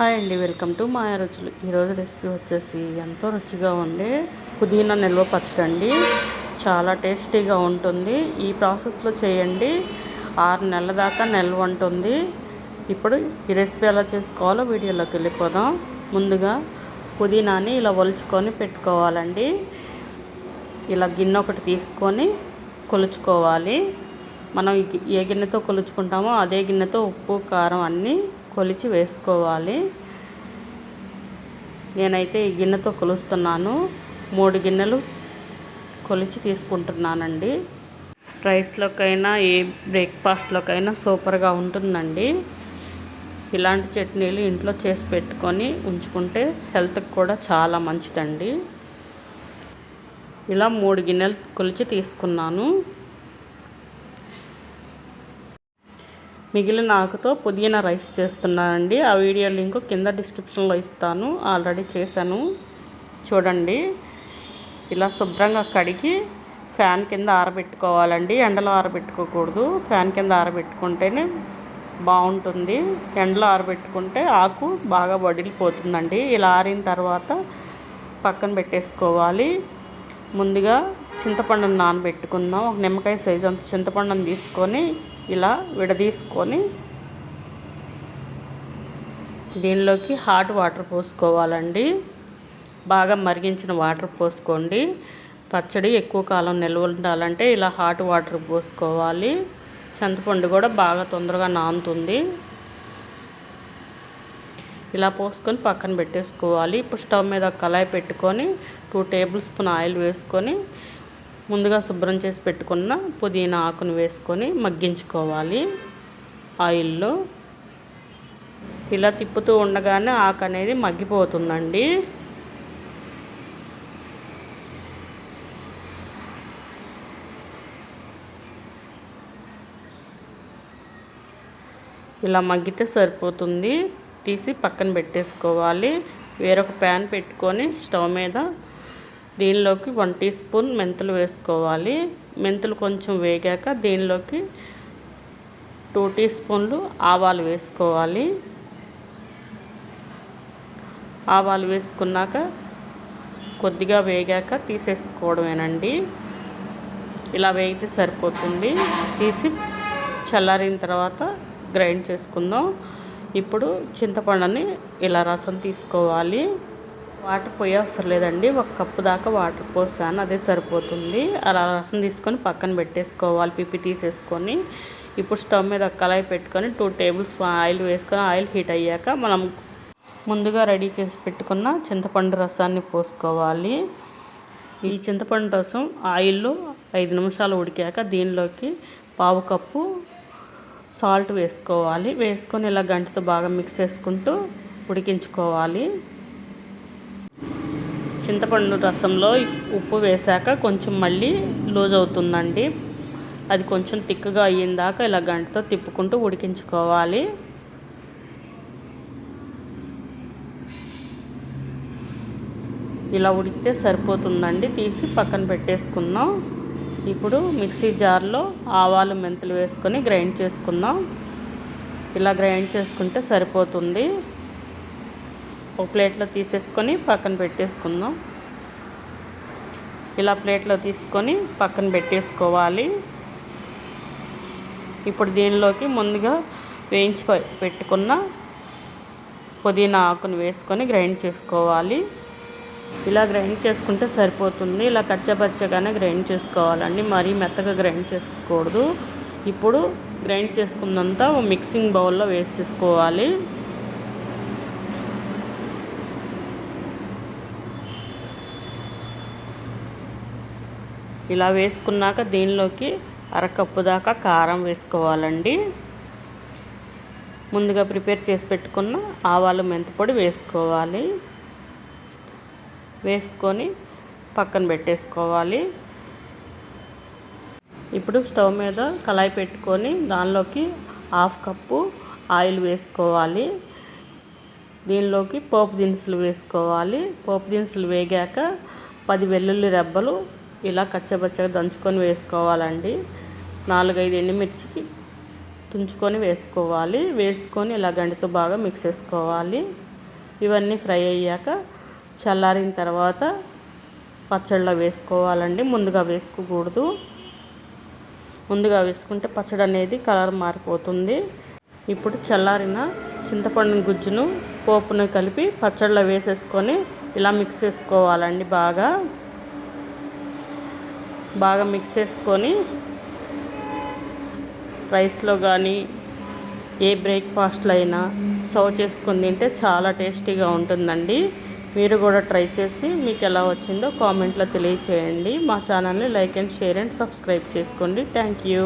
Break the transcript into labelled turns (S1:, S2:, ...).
S1: Hi అండి, welcome to మాయా రుచులు. ఈరోజు రెసిపీ వచ్చేసి ఎంతో రుచిగా ఉండే పుదీనా నిల్వ పచ్చడి అండి. చాలా టేస్టీగా ఉంటుంది. ఈ ప్రాసెస్లో చేయండి, 6 నెలల దాకా నిల్వ ఉంటుంది. ఇప్పుడు ఈ రెసిపీ ఎలా చేసుకోవాలో వీడియోలోకి వెళ్ళిపోదాం. ముందుగా పుదీనాని ఇలా ఒలుచుకొని పెట్టుకోవాలండి. ఇలా గిన్నె ఒకటి తీసుకొని కొలుచుకోవాలి. మనం ఏ గిన్నెతో కొలుచుకుంటామో అదే గిన్నెతో ఉప్పు, కారం అన్నీ కొలిచి వేసుకోవాలి. నేనైతే ఈ గిన్నెతో కొలుస్తున్నాను. 3 గిన్నెలు కొలిచి తీసుకుంటున్నానండి. రైస్లోకైనా ఏ బ్రేక్ఫాస్ట్లోకైనా సూపర్గా ఉంటుందండి. ఇలాంటి చట్నీలు ఇంట్లో చేసి పెట్టుకొని ఉంచుకుంటే హెల్త్కి కూడా చాలా మంచిదండి. ఇలా 3 గిన్నెలు కొలిచి తీసుకున్నాను. మిగిలిన ఆకుతో పుదీనా రైస్ చేస్తున్నానండి. ఆ వీడియో లింక్ కింద డిస్క్రిప్షన్లో ఇస్తాను. ఆల్రెడీ చేశాను, చూడండి. ఇలా శుభ్రంగా కడిగి ఫ్యాన్ కింద ఆరబెట్టుకోవాలండి. ఎండలో ఆరబెట్టుకోకూడదు, ఫ్యాన్ కింద ఆరబెట్టుకుంటేనే బాగుంటుంది. ఎండలో ఆరబెట్టుకుంటే ఆకు బాగా వడిలిపోతుందండి. ఇలా ఆరిన తర్వాత పక్కన పెట్టేసుకోవాలి. ముందుగా చింతపండును నానబెట్టుకుందాం. ఒక నిమ్మకాయ సైజు అంత చింతపండును తీసుకొని ఇలా విడదీసుకొని దీనిలోకి హాట్ వాటర్ పోసుకోవాలండి. బాగా మరిగించిన వాటర్ పోసుకోండి. పచ్చడి ఎక్కువ కాలం నిల్వ ఉండాలంటే ఇలా హాట్ వాటర్ పోసుకోవాలి. చింతపండు కూడా బాగా తొందరగా నానుతుంది. ఇలా పోసుకొని పక్కన పెట్టేసుకోవాలి. ఇప్పుడు స్టవ్ మీద కళాయి పెట్టుకొని 2 టేబుల్ స్పూన్ ఆయిల్ వేసుకొని ముందుగా శుభ్రం చేసి పెట్టుకున్న పుదీనా ఆకును వేసుకొని మగ్గించుకోవాలి ఆయిల్లో. ఇలా తిప్పుతూ ఉండగానే ఆకు అనేది మగ్గిపోతుందండి. ఇలా మగ్గితే సరిపోతుంది. తీసి పక్కన పెట్టేసుకోవాలి. వేరొక ప్యాన్ పెట్టుకొని స్టవ్ మీద దీనిలోకి 1 టీ స్పూన్ మెంతులు వేసుకోవాలి. మెంతులు కొంచెం వేగాక దీనిలోకి 2 టీ స్పూన్లు ఆవాలు వేసుకోవాలి. ఆవాలు వేసుకున్నాక కొద్దిగా వేగాక తీసేసుకోవడమేనండి. ఇలా వేగితే సరిపోతుంది. తీసి చల్లారిన తర్వాత గ్రైండ్ చేసుకుందాం. ఇప్పుడు చింతపండుని ఇలా రసం తీసుకోవాలి. వాటర్ పోయే అవసరం లేదండి. 1 కప్పు దాకా వాటర్ పోసాను, అదే సరిపోతుంది. అలా రసం తీసుకొని పక్కన పెట్టేసుకోవాలి, పిప్పి తీసేసుకొని. ఇప్పుడు స్టవ్ మీద కళాయి పెట్టుకొని 2 టేబుల్ స్పూన్ ఆయిల్ వేసుకొని ఆయిల్ హీట్ అయ్యాక మనం ముందుగా రెడీ చేసి పెట్టుకున్న చింతపండు రసాన్ని పోసుకోవాలి. ఈ చింతపండు రసం ఆయిల్లో 5 నిమిషాలు ఉడికాక దీనిలోకి 1/2 కప్పు సాల్ట్ వేసుకోవాలి. వేసుకొని ఇలా గంటతో బాగా మిక్స్ చేసుకుంటూ ఉడికించుకోవాలి. చింతపండు రసంలో ఉప్పు వేసాక కొంచెం మళ్ళీ లూజ్ అవుతుందండి. అది కొంచెం థిక్గా అయ్యిందాక ఇలా గంటతో తిప్పుకుంటూ ఉడికించుకోవాలి. ఇలా ఉడికితే సరిపోతుందండి. తీసి పక్కన పెట్టేసుకుందాం. ఇప్పుడు మిక్సీ జార్లో ఆవాలు, మెంతులు వేసుకొని గ్రైండ్ చేసుకుందాం. ఇలా గ్రైండ్ చేసుకుంటే సరిపోతుంది. ఒక ప్లేట్లో తీసేసుకొని పక్కన పెట్టేసుకుందాం. ఇలా ప్లేట్లో తీసుకొని పక్కన పెట్టేసుకోవాలి. ఇప్పుడు దీనిలోకి ముందుగా వేయించి పెట్టుకున్న పుదీనా ఆకును వేసుకొని గ్రైండ్ చేసుకోవాలి. ఇలా గ్రైండ్ చేసుకుంటే సరిపోతుంది. ఇలా కచ్చపచ్చగానే గ్రైండ్ చేసుకోవాలండి, మరీ మెత్తగా గ్రైండ్ చేసుకోకూడదు. ఇప్పుడు గ్రైండ్ చేసుకున్నంత మిక్సింగ్ బౌల్లో వేసేసుకోవాలి. ఇలా వేసుకున్నాక దీనిలోకి 1/2 కప్పు దాకా కారం వేసుకోవాలండి. ముందుగా ప్రిపేర్ చేసి పెట్టుకున్న ఆవాలు, మెంతిపొడి వేసుకోవాలి. వేసుకొని పక్కన పెట్టేసుకోవాలి. ఇప్పుడు స్టవ్ మీద కళాయి పెట్టుకొని దానిలోకి 1/2 కప్పు ఆయిల్ వేసుకోవాలి. దీనిలోకి పోపు దినుసులు వేసుకోవాలి. పోపు దినుసులు వేగాక 10 వెల్లుల్లి రెబ్బలు ఇలా కచ్చపచ్చగా దంచుకొని వేసుకోవాలండి. 4-5 ఎండుమిర్చికి తుంచుకొని వేసుకోవాలి. వేసుకొని ఇలా గంటితో బాగా మిక్స్ చేసుకోవాలి. ఇవన్నీ ఫ్రై అయ్యాక చల్లారిన తర్వాత పచ్చళ్ళలో వేసుకోవాలండి. ముందుగా వేసుకోకూడదు. ముందుగా వేసుకుంటే పచ్చడి అనేది కలర్ మారిపోతుంది. ఇప్పుడు చల్లారిన చింతపండు గుజ్జును పోపును కలిపి పచ్చళ్ళలో వేసేసుకొని ఇలా మిక్స్ చేసుకోవాలండి. బాగా మిక్స్ చేసుకొని రైస్లో కానీ ఏ బ్రేక్ఫాస్ట్లో అయినా సర్వ్ చేసుకొని తింటే చాలా టేస్టీగా ఉంటుందండి. మీరు కూడా ట్రై చేసి మీకు ఎలా వచ్చిందో కామెంట్లో తెలియచేయండి. మా ఛానల్ని like and share and subscribe చేసుకోండి. Thank you.